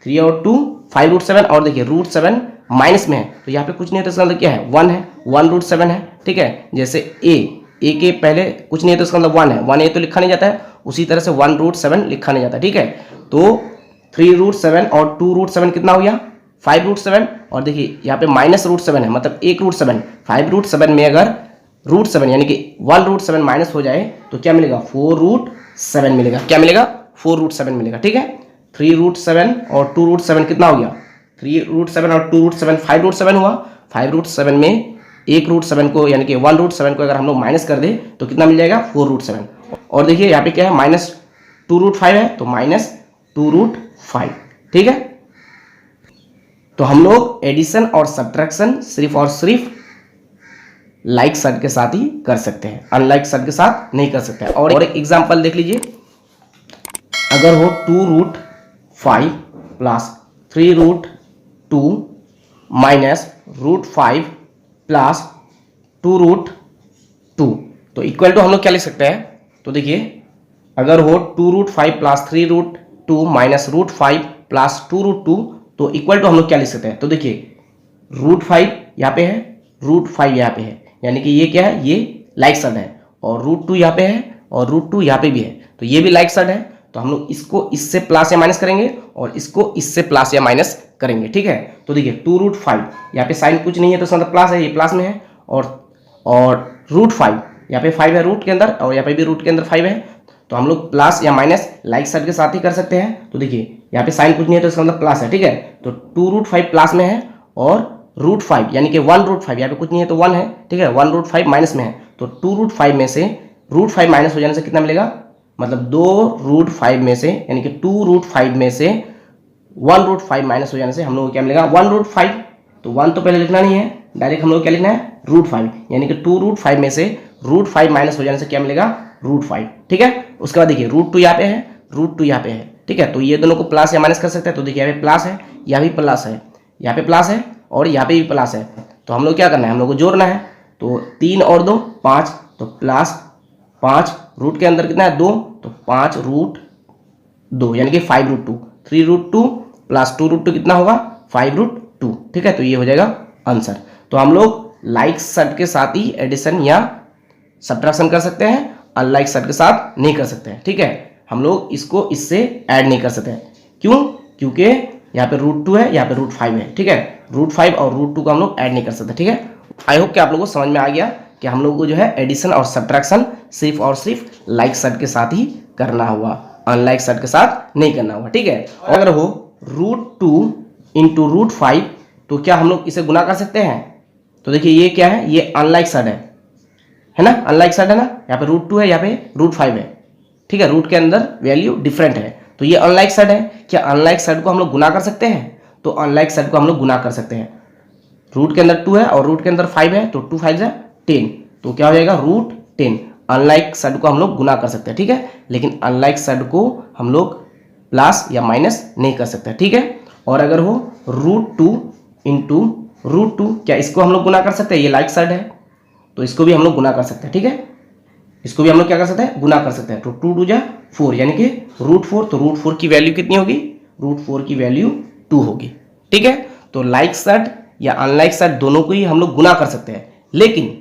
3 और 2 5√7, और देखिए √7 माइनस में है तो यहाँ पे कुछ नहीं है तो इसका मतलब क्या है 1 है, 1√7 है, ठीक है। जैसे ए के पहले कुछ नहीं है तो इसका मतलब 1 है, 1 ए तो लिखा नहीं जाता है, उसी तरह से 1√7 लिखा नहीं जाता, ठीक है। तो 3√7 और 2√7 कितना हो गया 5√7, और देखिए यहाँ पे माइनस √7 है, मतलब 1√7, 5√7 में अगर √7 यानी कि 1√7 माइनस हो जाए तो क्या मिलेगा 4√7 मिलेगा, क्या मिलेगा 4√7 मिलेगा, ठीक है। 3√7 और 2√7 कितना हो गया, 3√7 और 2√7 5√7 हुआ, 5√7 में 1√7 को यानी कि 1√7 को अगर हम लोग माइनस कर दे तो कितना मिल जाएगा 4√7, और देखिए यहाँ पे क्या है माइनस 2√5 है तो माइनस 2√5, ठीक है। तो हम लोग एडिशन और सब्ट्रैक्शन सिर्फ और सिर्फ लाइक सड के साथ ही कर सकते हैं, अनलाइक सड के साथ नहीं कर सकते हैं। और एक एग्जांपल देख लीजिए, अगर हो 2√5 प्लस 3√2 माइनस √5 प्लस 2√2, तो इक्वल टू हम लोग क्या लिख सकते हैं, तो देखिए अगर हो 2√5 प्लस 3√2 माइनस √5 प्लस 2√2 तो इक्वल टू हम लोग क्या लिख सकते हैं, तो देखिए √5 यहाँ पे है, √5 यहाँ पे है, यानी कि ये क्या है, ये लाइक सड है, और √2 यहाँ पे है और √2 यहाँ पे भी है, तो ये भी लाइक सड है। तो हम लोग इसको इससे प्लस या माइनस करेंगे और इसको इससे प्लस या माइनस करेंगे, ठीक है। तो देखिए 2√5 यहाँ पे साइन कुछ नहीं है तो इसका मतलब प्लस है, ये प्लस में है, और √5 यहाँ पे 5 है रूट के अंदर और यहाँ पे भी रूट के अंदर 5 है, तो हम लोग प्लस या माइनस लाइक साइड के साथ ही कर सकते हैं। तो देखिए यहाँ पे साइन कुछ नहीं है तो इसका मतलब प्लस है, ठीक है। तो 2√5 प्लस में है और √5 यानी कि 1√5 यहाँ पे कुछ नहीं है तो 1 है, ठीक है। 1√5 माइनस में है तो 2√5 में से √5 माइनस हो जाने से कितना मिलेगा, मतलब 2√5 में से यानी कि 2√5 में से 1√5 माइनस हो जाने से हम लोग को क्या मिलेगा 1√5। तो 1 तो पहले लिखना नहीं है, डायरेक्ट हम लोग क्या लिखना है √5, यानी कि 2√5 में से √5 माइनस हो जाने से क्या मिलेगा, √5। ठीक है, उसके बाद देखिए √2 यहाँ पे है, √2 यहाँ पे है। ठीक है, तो ये दोनों को प्लस या माइनस कर सकते हैं। तो देखिए यहाँ पे प्लस है, यहाँ भी प्लस है, यहाँ पे प्लस है और यहाँ पे भी प्लस है। तो हम लोग क्या करना है, हम लोग को जोड़ना है। तो 3 और 2 5, तो +5, रूट के अंदर कितना है 2, तो 5√2 यानी कि 5√2। 3√2 + 2√2 कितना होगा, 5√2। ठीक है, तो ये हो जाएगा आंसर। तो हम लोग लाइक सेट के साथ ही एडिशन या सब्ट्रैक्शन कर सकते हैं, अनलाइक सेट के साथ नहीं कर सकते हैं। ठीक है, हम लोग इसको इससे ऐड नहीं कर सकते हैं। क्यों, क्योंकि यहाँ पे √2 है, यहाँ पे √5 है। ठीक है, √5 और √2 को हम लोग ऐड नहीं कर सकते। ठीक है, आई होप कि आप लोगों को समझ में आ गया कि हम लोग को जो है एडिशन और सब्ट्रैक्शन सिर्फ और सिर्फ लाइक सेट के साथ ही करना होगा, अनलाइक सेट के साथ नहीं करना होगा। ठीक है, और अगर हो √2 × √5 तो क्या हम लोग इसे गुना कर सकते हैं। तो देखिए ये क्या है, ये अनलाइक सेट है ना, अनलाइक सेट है ना, यहाँ पे √2 है, यहाँ पे √5 है। ठीक है, रूट के अंदर वैल्यू डिफरेंट है, तो ये अनलाइक सेट है। क्या अनलाइक सेट को हम लोग गुना कर सकते हैं, तो अनलाइक सेट को हम लोग गुना कर सकते हैं। रूट के अंदर 2 है और रूट के अंदर 5 है, तो 2 5 = 10, तो क्या हो जाएगा √10। अनलाइक सेट को हम लोग गुना कर सकते हैं। ठीक है, लेकिन अनलाइक सेट को हम लोग प्लस या माइनस नहीं कर सकते। ठीक है, और अगर हो √2 × √2, क्या इसको हम लोग गुना कर सकते हैं, ये लाइक सेट है तो इसको भी हम लोग गुना कर सकते हैं। ठीक है, इसको भी हम लोग क्या कर सकते हैं, गुना कर सकते हैं। तो 2 × 2 = 4 यानी कि √4, तो √4 की वैल्यू कितनी होगी, √4 की वैल्यू 2 होगी। ठीक है, तो लाइक सेट या अनलाइक सेट दोनों को ही हम लोग गुना कर सकते हैं, लेकिन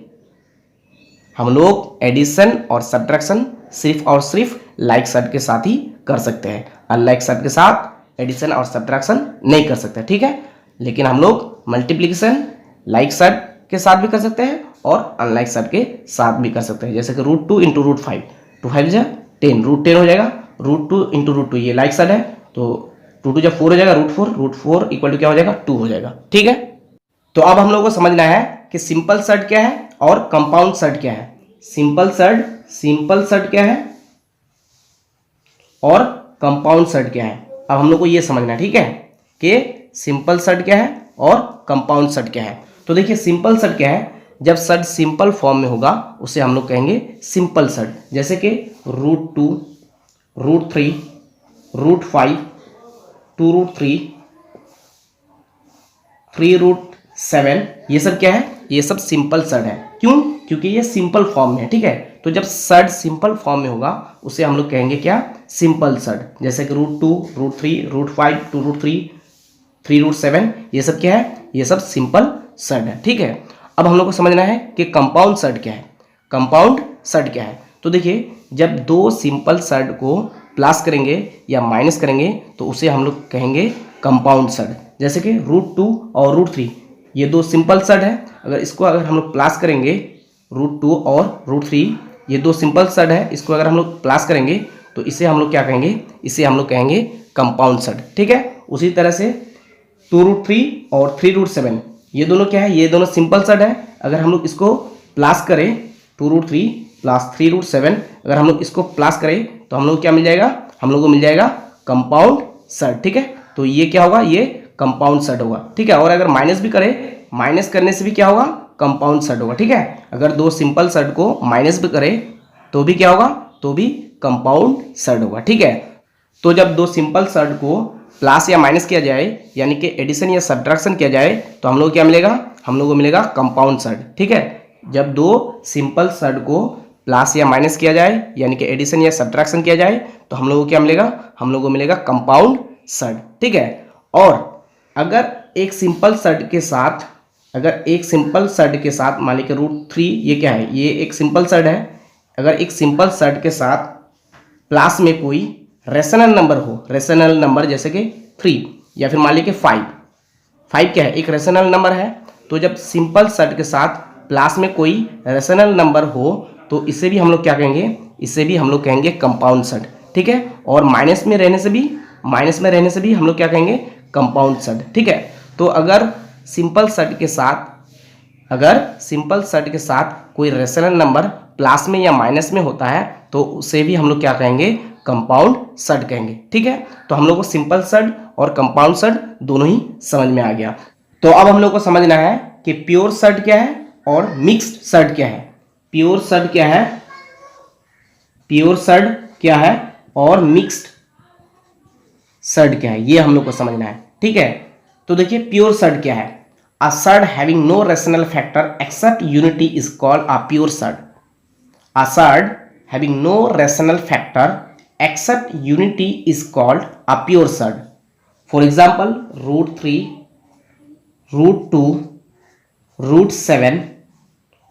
हम लोग एडिशन और सब्ट्रैक्शन सिर्फ और सिर्फ लाइक सेट के साथ ही कर सकते हैं, अनलाइक सेट के साथ एडिशन और सब्ट्रैक्शन नहीं कर सकते। ठीक है, लेकिन हम लोग मल्टीप्लिकेशन लाइक सेट के साथ भी कर सकते हैं और अनलाइक सेट के साथ भी कर सकते हैं। जैसे कि √2 × √5, 2 5 = 10, √10 हो जाएगा। √2 × √2 ये लाइक सेट है, तो 2 2 = 4 हो जाएगा, √4 = क्या हो जाएगा, 2 हो जाएगा। ठीक है, तो अब हम लोगों को समझना है कि सिंपल सेट क्या है और कंपाउंड सेट क्या है। सिंपल सेट क्या है और कंपाउंड सेट क्या है, अब हम लोग को ये समझना है। ठीक है, कि सिंपल सेट क्या है और कंपाउंड सेट क्या है। तो देखिए सिंपल सेट क्या है, जब सेट सिंपल फॉर्म में होगा उसे हम लोग कहेंगे सिंपल सेट। जैसे कि √2, √3, √5, 2√3, 3√7, ये सब क्या है, ये सब सिंपल सेट है। क्यों, क्योंकि ये सिंपल फॉर्म में है। ठीक है, तो जब सेट सिंपल फॉर्म में होगा उसे हम लोग कहेंगे क्या, सिंपल सेट। जैसे कि √2, √3, √5, 2√3, 3√7, ये सब क्या है, ये सब सिंपल सेट है। ठीक है, अब हम लोग को समझना है कि कंपाउंड सेट क्या है। कंपाउंड सेट क्या है, तो देखिए जब दो सिंपल सेट को प्लस करेंगे या माइनस करेंगे तो उसे हम लोग कहेंगे कंपाउंड सेट। जैसे कि √2 और √3 ये दो सिंपल सेट है, अगर हम लोग प्लस करेंगे, √2 और √3 ये दो सिंपल सेट है, इसको अगर हम लोग प्लस करेंगे तो इसे हम लोग क्या कहेंगे, इसे हम लोग कहेंगे कंपाउंड सेट। ठीक है, उसी तरह से 2√3 और 3√7 ये दोनों क्या है, ये दोनों सिंपल सेट है। अगर हम लोग इसको प्लस करें, 2√3 + 3√7 अगर हम लोग इसको प्लस करें तो हम लोग क्या मिल जाएगा, हम लोग को मिल जाएगा कंपाउंड सेट। ठीक है, तो ये क्या होगा, ये कंपाउंड सेट होगा। ठीक है, और अगर माइनस भी करें, माइनस करने से भी क्या होगा, कंपाउंड सेट होगा। ठीक है, अगर दो सिंपल सेट को माइनस भी करें तो भी क्या होगा, तो भी कंपाउंड सेट होगा। ठीक है, तो जब दो सिंपल सेट को प्लस या माइनस किया जाए यानी कि एडिशन या सब्ट्रैक्शन किया जाए तो हम लोग क्या मिलेगा, हम लोग को मिलेगा कंपाउंड सेट। ठीक है, जब दो सिंपल सेट को प्लस या माइनस किया जाए यानी कि एडिशन या सब्ट्रैक्शन किया जाए तो हम लोग को क्या मिलेगा, हम लोग को मिलेगा कंपाउंड सेट। ठीक है, और अगर एक सिंपल सेट के साथ, मान लीजिए √3 ये क्या है, ये एक सिंपल सेट है। अगर एक सिंपल सेट के साथ प्लस में कोई रेशनल नंबर हो, रेशनल नंबर जैसे कि 3 या फिर मान लीजिए 5 क्या है, एक रेशनल नंबर है। तो जब सिंपल सेट के साथ प्लस में कोई रेशनल नंबर हो तो इसे भी हम लोग क्या कहेंगे, इसे भी हम लोग कहेंगे कंपाउंड सेट। ठीक है, और माइनस में रहने से भी हम लोग क्या कहेंगे, कंपाउंड सेट। ठीक है, तो अगर सिंपल सेट के साथ कोई रेशनल नंबर प्लस में या माइनस में होता है तो उसे भी हम लोग क्या कहेंगे, कंपाउंड सेट कहेंगे। ठीक है, तो हम लोग को सिंपल सेट और कंपाउंड सेट दोनों ही समझ में आ गया। तो अब हम लोग को समझना है कि प्योर सेट क्या है और मिक्स्ड सेट क्या है। प्योर सर्ड क्या है, प्योर सर्ड क्या है और मिक्स्ड सर्ड क्या है, ये हम लोग को समझना है। ठीक है, तो देखिए प्योर सर्ड क्या है। A surd having no rational factor except unity is called a pure surd. A surd having no rational factor except unity is called a pure surd. For example √3, √2, √7,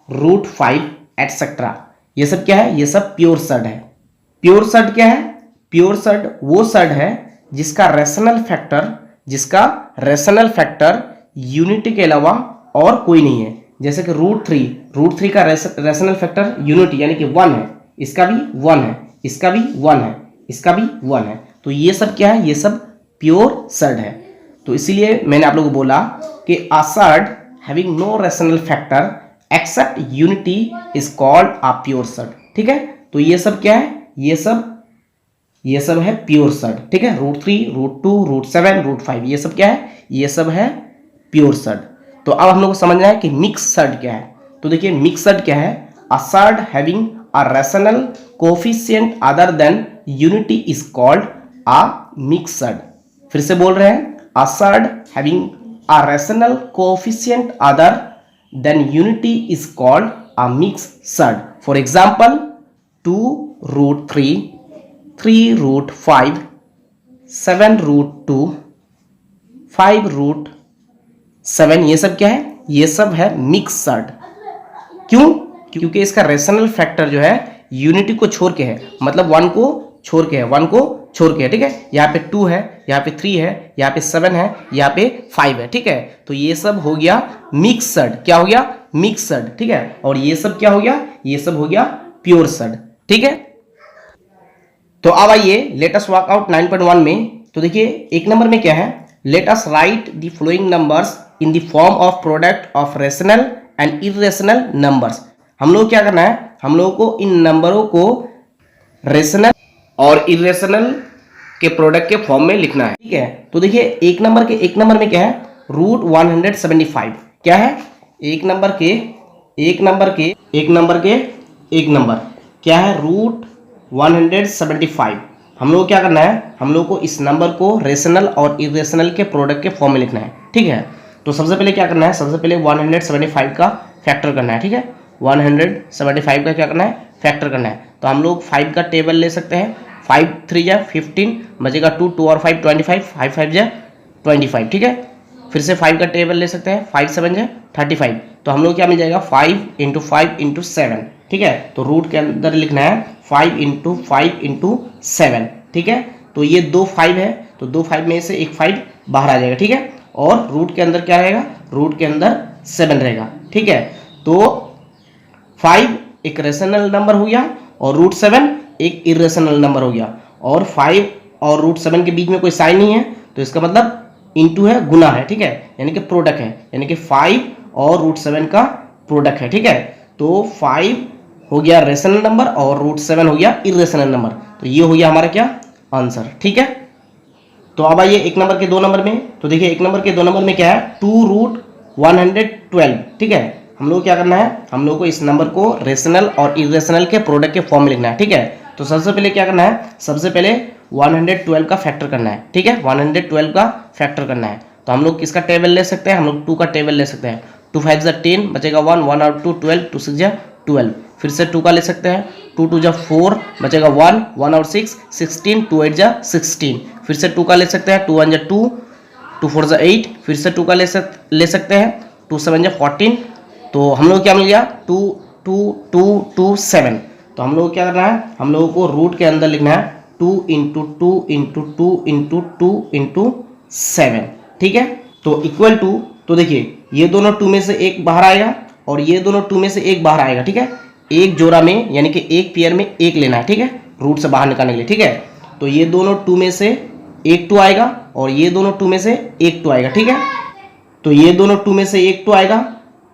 √5 etcetera, ये सब क्या है, ये सब pure surd है। Pure surd क्या है, pure surd वो सर्ड है जिसका रेशनल फैक्टर यूनिटी के अलावा और कोई नहीं है। जैसे कि √3 का रेशनल फैक्टर यूनिटी यानी कि 1 है, इसका भी 1 है, इसका भी 1 है, इसका भी 1 है। तो ये सब क्या है, ये सब प्योर सर्ड है। तो इसीलिए मैंने आप लोगों को बोला कि a surd having no rational factor except unity is called a pure surd. ठीक है, तो ये सब क्या है, ये सब है प्योर सर्ड। ठीक है, √3, √2, √7, √5 ये सब क्या है, ये सब है प्योर सर्ड। तो अब हम लोग को समझना है कि मिक्स सर्ड क्या है। तो देखिए मिक्स सर्ड क्या है, a surd having a rational coefficient other than unity is called a mix surd. फिर से बोल रहे हैं, a surd having a rational coefficient other than unity is called a mix surd. For example 2√3, 3√5, 7√2, 5√7 ये सब क्या है, ये सब है मिक्स सर्ड। क्यों, क्योंकि इसका रेशनल फैक्टर जो है यूनिटी को छोड़ के है, मतलब 1 को छोड़ के है, 1 को छोड़ के है। ठीक है, यहाँ पे 2 है, यहाँ पे 3 है, यहाँ पे 7 है, यहाँ पे 5 है। ठीक है, तो ये सब हो गया मिक्स सर्ड। क्या हो गया, मिक्स सर्ड। ठीक है, और ये सब क्या हो गया, ये सब हो गया प्योर सर्ड। ठीक है, तो अब आइए लेट अस वर्क आउट 9.1 में। तो देखिए एक नंबर में क्या है, let us right the following numbers in the form of product of rational and irrational numbers. हम लोग क्या करना है, हम लोगों को इन नंबरों को रेशनल और इरेशनल के प्रोडक्ट के फॉर्म में लिखना है। ठीक है, तो देखिए एक नंबर में क्या है, √175 क्या है, एक नंबर क्या है, √175। हम लोग क्या करना है, हम लोग को इस नंबर को रेशनल और इरेशनल के प्रोडक्ट के फॉर्म में लिखना है। ठीक है, तो सबसे पहले क्या करना है, सबसे पहले 175 का फैक्टर करना है। ठीक है, 175 का क्या करना है, फैक्टर करना है। तो हम लोग 5 का टेबल ले सकते हैं, 5 3 जा 15, बचेगा 2 और 5 25, 5 5 जा 25। ठीक है, फिर से 5 का टेबल ले सकते हैं, 5 7 जा 35। तो हम लोग क्या मिल जाएगा, 5 × 5 × 7। ठीक है, तो रूट के अंदर लिखना है 5 × 5 × 7। ठीक है, तो ये 2 5 है, तो 2 5 में से एक 5 बाहर आ जाएगा। ठीक है, और रूट के अंदर क्या रहेगा, रूट के अंदर 7 रहेगा। ठीक है, तो 5 एक रेशनल नंबर हो गया और √7 एक इरेशनल नंबर हो गया, और 5 और √7 के बीच में कोई साइन नहीं है, तो इसका मतलब इंटू है, गुना है। ठीक है, यानी कि प्रोडक्ट है, यानी कि 5 और √7 का प्रोडक्ट है। ठीक है, तो 5 हो गया रेशनल नंबर और √7 हो गया इरेशनल नंबर। तो ये हो गया हमारा क्या, आंसर। ठीक है, तो अब आइए एक नंबर के 2 नंबर में। तो देखिए एक नंबर के 2 नंबर में क्या है, 2√112। ठीक है, हम लोग क्या करना है, हम लोग को इस नंबर को रेशनल और इरेशनल के प्रोडक्ट के फॉर्म में लिखना है। ठीक है, तो सबसे पहले क्या करना है, सबसे पहले 112 का फैक्टर करना है। ठीक है, 112 का फैक्टर करना है। तो हम लोग किसका टेबल ले सकते हैं, हम लोग 2 का टेबल ले सकते हैं। 2 5 जा 10, बचेगा 1 1 और 2 12, 2 6 जा 12। फिर से 2 का ले सकते हैं, 2 2 जा 4, बचेगा 1 1 और 6 16, 2 8 जा 16। फिर से 2 का ले सकते हैं, 2 1 जा 2, 2 4 जा 8। फिर से 2 का ले सकते हैं, 2 7 जा 14। तो हम लोग क्या मिल गया, 2 2 2 2 7। तो हम लोग क्या करना है, हम लोगों को रूट के अंदर लिखना है 2 × 2 × 2 × 2 × 7। ठीक है, तो इक्वल टू, तो देखिए ये दोनों 2 में से एक बाहर आएगा और ये दोनों 2 में से एक बाहर आएगा। ठीक है, एक जोड़ा में यानी कि एक पेयर में एक लेना है। ठीक है, रूट से बाहर निकालने के लिए। ठीक है, तो ये दोनों 2 में से एक 2 आएगा और ये दोनों 2 में से एक 2 आएगा। ठीक है, तो ये दोनों 2 में से एक 2 आएगा,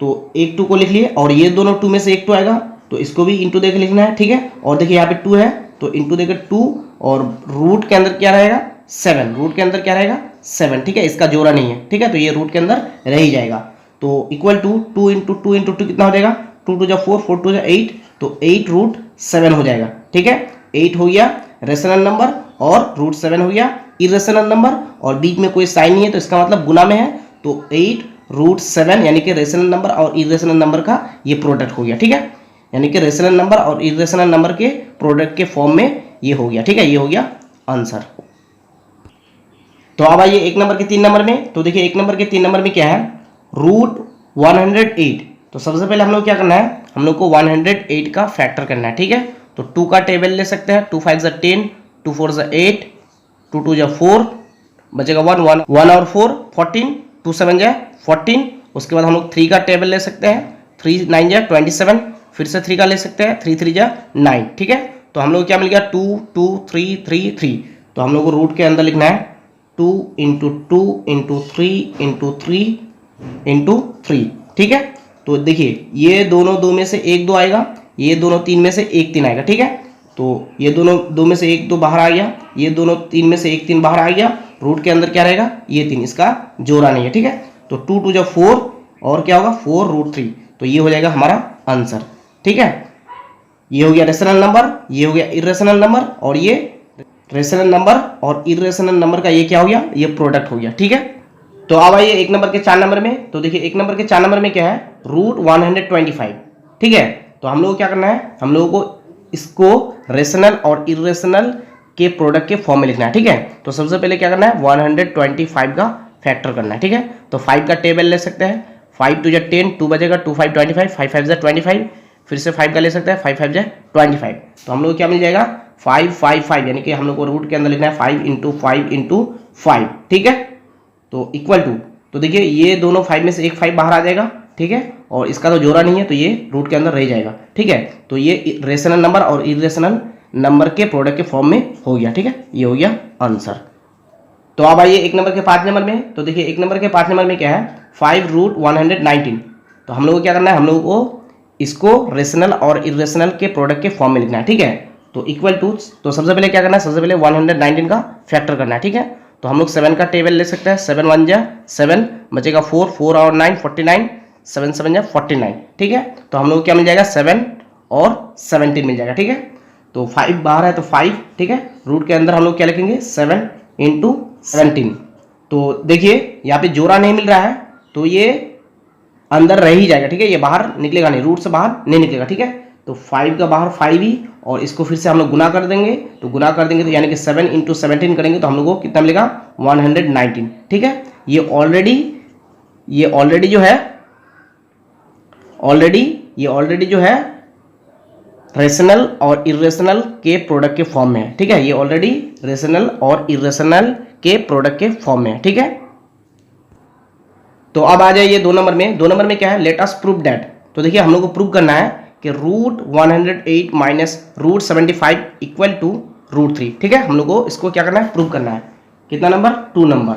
तो एक 2 को लिख लिए, और ये दोनों 2 में से एक 2 आएगा, तो इसको भी इंटू देकर लिखना है। ठीक है, और देखिए यहाँ पे 2 है, तो इंटू देकर 2, और रूट के अंदर क्या रहेगा, 7। रूट के अंदर क्या रहेगा, 7। ठीक है, इसका जोड़ा नहीं है। ठीक है, तो ये रूट के अंदर रह ही जाएगा। तो इक्वल टू 2 × 2 × 2 कितना हो जाएगा, टू टू जा 4, 4 टू जा 8, तो 8√7 हो जाएगा। ठीक है, 8 हो गया रेशनल नंबर और √7 हो गया इरेशनल नंबर, और बीच में कोई साइन नहीं है तो इसका मतलब गुना में है, तो 8√7 यानी कि रेशनल नंबर और इरेशनल नंबर का ये प्रोडक्ट हो गया। ठीक है, यानी कि रेशनल नंबर और इरेशनल नंबर के प्रोडक्ट के फॉर्म में ये हो गया। ठीक है, ये हो गया आंसर। तो अब आइए 1 नंबर के 3 नंबर में। तो देखिए 1 नंबर के 3 नंबर में क्या है, √108। तो सबसे पहले हम लोग क्या करना है, हम लोग को 108 का फैक्टर करना है। ठीक है, तो 2 का टेबल ले सकते हैं, 2 5 10, 2 4 8, 2 2 4, बचेगा 1 1 1 और 4 14, 2 7 14। उसके बाद हम लोग 3 का टेबल ले सकते हैं, 3 9 27, फिर से 3 का ले सकते हैं, 3 3 9। ठीक है, तो हम लोग क्या मिल गया 2 2 3 3 3। तो हम लोग को रूट के अंदर लिखना है 2 × 2 × 3 × 3 × 3। ठीक है, तो देखिए ये दोनों 2 में से 1 2 आएगा, ये दोनों 3 में से 1 3 आएगा। ठीक है, तो ये दोनों 2 में से 1 2 बाहर आ गया, ये दोनों 3 में से 1 3 बाहर आ गया, रूट के अंदर क्या रहेगा, ये 3, इसका जोड़ा नहीं है। ठीक है, तो 2 2 4 और क्या होगा 4√3, तो ये हो जाएगा हमारा आंसर। ठीक है, ये हो गया रेशनल नंबर, ये हो गया इरेशनल नंबर, और ये रेशनल नंबर और इरेशनल नंबर का ये क्या हो गया, ये प्रोडक्ट हो गया। ठीक है, तो अब आइए 1 नंबर के 4 नंबर में। तो देखिए 1 नंबर के 4 नंबर में क्या है, √125। ठीक है, तो हम लोग को क्या करना है, हम लोगों को इसको रेशनल और इरेशनल के प्रोडक्ट के फॉर्म में लिखना है। ठीक है, तो सबसे पहले क्या करना है, 125 का फैक्टर करना है। ठीक है, तो 5 का टेबल ले सकते हैं, 5 2 10, 2 बजेगा, 2 5 25, 5 5 25, फिर से 5 का ले सकते हैं, 5 5 25। तो हम लोग क्या मिल जाएगा 5 5 5, यानी कि हम लोग को रूट के अंदर लिखना है 5 × 5 × 5। ठीक है, तो इक्वल टू, तो देखिए ये दोनों 5 में से एक 5 बाहर आ जाएगा। ठीक है, और इसका तो जोड़ा नहीं है तो ये रूट के अंदर रह जाएगा। ठीक है, तो ये रेशनल नंबर और इरेशनल नंबर के प्रोडक्ट के फॉर्म में हो गया। ठीक है, ये हो गया आंसर। तो अब आइए 1 नंबर के 5 नंबर में। तो देखिए 1 नंबर के 5 नंबर में क्या है, 5√119। तो हम लोग को क्या करना है, हम लोग को इसको रेशनल और इरेशनल के प्रोडक्ट के फॉर्म में लिखना है। ठीक है, तो इक्वल टू, तो सबसे पहले क्या करना है, सबसे पहले 119 का फैक्टर करना है। ठीक है, तो हम लोग 7 का टेबल ले सकते हैं, 7 1 7, बचेगा 4 4 और 9 49, 7 7 49। ठीक है, तो हम लोग क्या मिल जाएगा 7 और 17 मिल जाएगा। ठीक है, तो 5 बाहर है तो 5। ठीक है, रूट के अंदर हम लोग क्या लिखेंगे 7 × 17। तो देखिए यहाँ पे जोड़ा नहीं मिल रहा है तो ये अंदर रह ही जाएगा। ठीक है, ये बाहर निकलेगा नहीं, रूट से बाहर नहीं निकलेगा। ठीक है, तो 5 का बाहर 5 ही, और इसको फिर से हम लोग गुना कर देंगे, तो गुना कर देंगे तो यानी कि 7 × 17 करेंगे तो हम लोग को कितना मिलेगा 119। ठीक है, ये ऑलरेडी जो है रेशनल और इरेशनल के प्रोडक्ट के फॉर्म में है। ठीक है, ये ऑलरेडी रेशनल और इरेशनल के प्रोडक्ट के फॉर्म में है। ठीक है, तो अब आ जाइए 2 नंबर में। 2 नंबर में क्या है, लेट अस प्रूव दैट। तो देखिए हम लोग को प्रूव करना है कि √108 - √75 = √3। ठीक है, हम लोग को इसको क्या करना है, प्रूव करना है। कितना नंबर, 2 नंबर।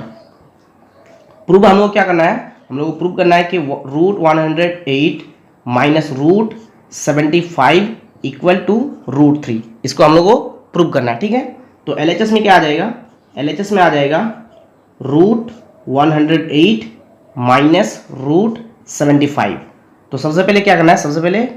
प्रूव हम लोग क्या करना है, हम लोग को प्रूव करना है कि √108 - √75 = √3। इसको हम लोग को प्रूव करना है। ठीक है, तो LHS में क्या आ जाएगा, LHS में आ जाएगा √108 - √75। तो सबसे पहले क्या करना है, सबसे पहले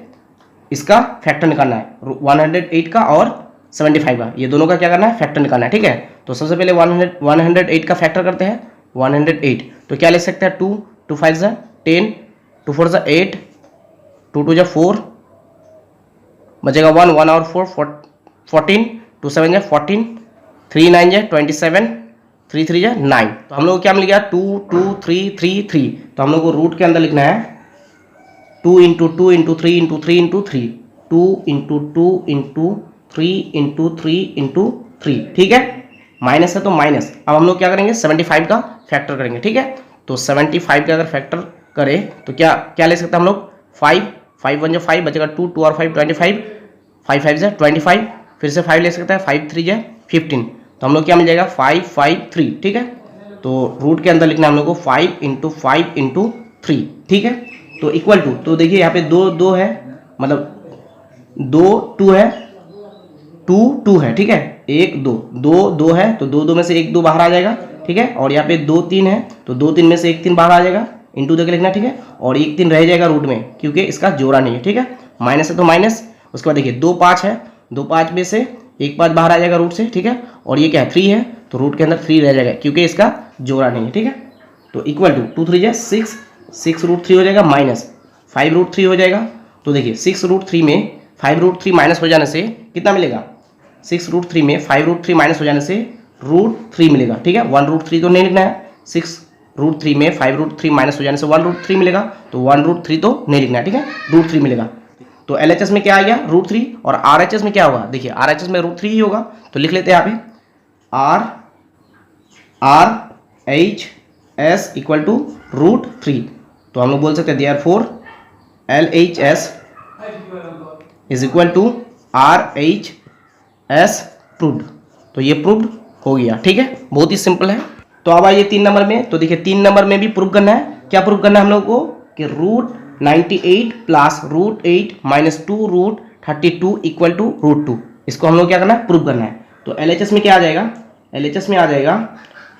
इसका फैक्टर निकालना है, 108 का और 75 का, ये दोनों का क्या करना है, फैक्टर निकालना है। ठीक है, तो सबसे पहले 108 का फैक्टर करते हैं। 108 तो क्या ले सकते हैं, 2 2 5 10, 2 4 8, 2 2 4, बचेगा 1 1 और 4 14, 2 7 14, 3 9 27, 3 3 9। तो हम लोग को क्या मिल गया 2 2 3 3 3। तो हम लोग को रूट के अंदर लिखना है 2 × 2 × 3 × 3 × 3, 2 × 2 × 3 × 3 × 3। ठीक है, माइनस है तो माइनस। अब हम लोग क्या करेंगे 75 का फैक्टर करेंगे। ठीक है, तो 75 का अगर फैक्टर करें तो क्या क्या ले सकते हैं हम लोग, 5 5 1 5, बचेगा 2 2 और 5 25, 5 5 25, फिर से 5 ले सकते हैं, 5 3 15। तो हम लोग क्या मिल जाएगा 5 5 3। ठीक है, तो रूट के अंदर लिखना है हम लोग को 5 × 5 × 3। ठीक है, तो इक्वल टू, तो देखिए यहाँ पे 2 2 है, मतलब 2 2 है, 2 2 है। ठीक है, 1 2 2 2 है, तो 2 2 में से 1 2 बाहर आ जाएगा। ठीक है, और यहाँ पे 2 3 है, तो 2 3 में से 1 3 बाहर आ जाएगा। इंटू देके लिखना, ठीक है। और 1 3 रह जाएगा रूट में क्योंकि इसका जोड़ा नहीं है, ठीक है। माइनस है तो माइनस, उसके बाद देखिए 2 5 है, 2 5 में से 1 5 बाहर आ जाएगा रूट से, ठीक है। और ये क्या है 3 है तो रूट के अंदर 3 रह जाएगा क्योंकि इसका जोड़ा नहीं है, ठीक है। तो इक्वल टू 2 3 6, 6 रूट 3 हो जाएगा माइनस 5 रूट 3 हो जाएगा। तो देखिए 6 रूट 3 में 5 रूट 3 माइनस हो जाने से कितना मिलेगा, 6 रूट 3 में 5 रूट 3 माइनस हो जाने से रूट 3 मिलेगा, ठीक है। 1 रूट 3 तो नहीं लिखना है, 6 रूट 3 में 5 रूट 3 माइनस हो जाने से 1 रूट 3 मिलेगा, तो 1 रूट 3 तो नहीं लिखना है, ठीक है, रूट 3 मिलेगा। तो LHS में क्या आ गया रूट 3, और RHS में क्या होगा, देखिए RHS में रूट 3 ही होगा, तो लिख लेते हैं यहाँ पे RHS इक्वल टू रूट 3। तो हम लोग बोल सकते हैं therefore LHS is equal to RHS proved. तो ये प्रूव्ड हो गया, ठीक है, बहुत ही सिंपल है। तो अब आइए 3 नंबर में। तो देखिए 3 नंबर में भी प्रूव करना है, क्या प्रूव करना है हम लोग को कि root 98 plus root 8 minus 2 root 32 equal to root 2, इसको हम लोग क्या करना है प्रूव करना है। तो LHS में क्या आ जाएगा, LHS में आ जाएगा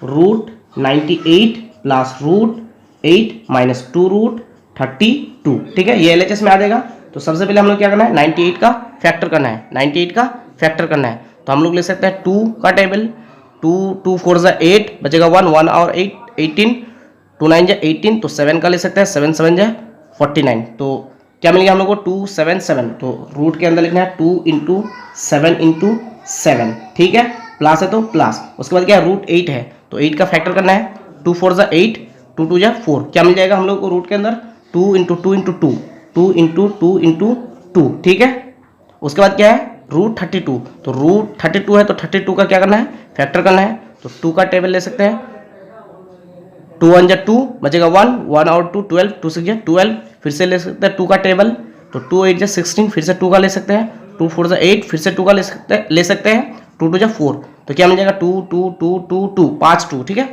root 98 plus root 8 minus 2 root 32, ठीक है, ये LHS में आ जाएगा। तो सबसे पहले हम लोग क्या करना है 98 का फैक्टर करना है, 98 का फैक्टर करना है। तो हम लोग ले सकते हैं 2 का टेबल, 2 4 जा 8 बचेगा 1 1 और 8 18, 2 9 जा 18, तो 7 का ले सकते हैं, 7 7 जा 49। तो क्या मिल गया हम लोग को 2 7 7। तो रूट के अंदर लिखना है 2 इंटू 7 इंटू 7, ठीक है, प्लस है तो प्लस। उसके बाद क्या है रूट 8 है तो 8 का फैक्टर करना है, 2 4 जा 8, 2 2 जा 4, क्या मिल जाएगा हम लोग को रूट के अंदर 2 इंटू 2 इंटू 2, 2 इंटू 2 इंटू 2, ठीक है। उसके बाद क्या है रूट 32, तो रूट 32 है तो 32 का क्या करना है फैक्टर करना है। तो 2 का टेबल ले सकते हैं, 2 1 जा 2 बचेगा 1 1 और 2 12, 2 6 जा 12, फिर से ले सकते हैं 2 का टेबल, तो 2 8 जा 16, फिर से 2 का ले सकते हैं, 2 4 जा 8, फिर से 2 का ले सकते हैं, 2 2 जा 4, तो क्या मिल जाएगा 2 2 2 2 2 5 2, ठीक है।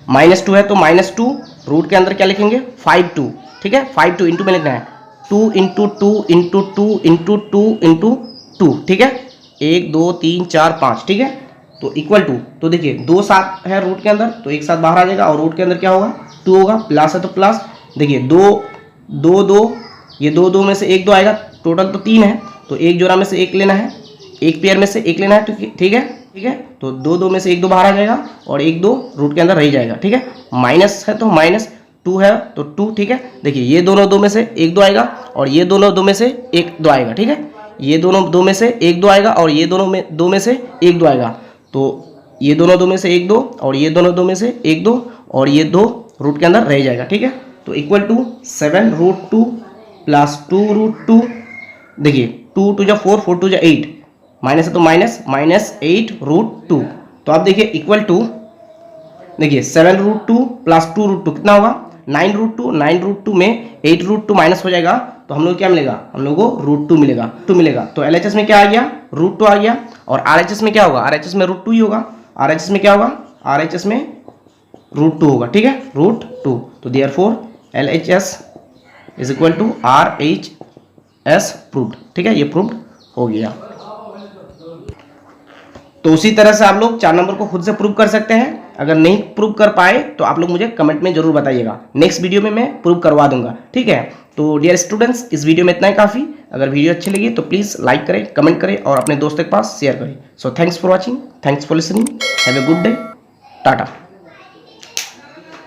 माइनस 2 है तो माइनस 2, रूट के अंदर क्या लिखेंगे 5 2, ठीक है, 5 2 इंटू में लिखना है 2 इंटू 2 इंटू 2 इंटू 2 इंटू 2, ठीक है, 1 2 3 4 5, ठीक है। तो इक्वल टू, तो देखिए 2 7 है रूट के अंदर तो एक साथ बाहर आ जाएगा और रूट के अंदर क्या होगा 2 होगा, प्लस है तो प्लस, देखिए 2 2 2, ये 2 2 में से 1 2 आएगा, टोटल तो 3 है तो एक जोड़ा में से एक लेना है, एक पेयर में से एक लेना है, ठीक है, ठीक है। तो 2 2 में से 1 2 बाहर आ जाएगा और 1 2 रूट के अंदर रह जाएगा, ठीक है। माइनस है तो माइनस 2 है तो 2, ठीक है। देखिए ये दोनों 2 में से 1 2 आएगा और ये दोनों 2 में से 1 2 आएगा, ठीक है, ये दोनों 2 में से 1 2 आएगा और ये दोनों में 2 में से 1 2 आएगा, तो ये दोनों 2 में से 1 2 और ये दोनों 2 में से 1 2 और ये 2 रूट के अंदर रह जाएगा, ठीक है। तो equal to 7 root 2 plus 2 root 2, देखिए 2 2 जा 4 4 2 जा 8, माइनस है तो माइनस 8 रूट 2। तो आप देखिए इक्वल टू, देखिए 7 रूट 2 प्लस 2 रूट 2 कितना होगा 9 रूट 2, 9 रूट 2 में 8 रूट 2 माइनस हो जाएगा तो हम लोग क्या मिलेगा, हम लोग को रूट 2 मिलेगा। तो LHS में क्या आ गया रूट 2 आ गया, और RHS में क्या होगा, RHS में रूट 2 ही होगा, RHS में क्या होगा, RHS में रूट 2 होगा, ठीक है, रूट 2। तो therefore LHS is equal to RHS proved, ठीक है, ये प्रूव्ड हो गया। तो उसी तरह से आप लोग 4 नंबर को खुद से प्रूव कर सकते हैं, अगर नहीं प्रूव कर पाए तो आप लोग मुझे कमेंट में जरूर बताइएगा, नेक्स्ट वीडियो में मैं प्रूव करवा दूंगा, ठीक है। तो डियर स्टूडेंट्स इस वीडियो में इतना ही काफ़ी, अगर वीडियो अच्छी लगी तो प्लीज़ लाइक करें, कमेंट करें और अपने दोस्तों के पास शेयर करें। So thanks for watching, thanks for listening, have a good day, Tata.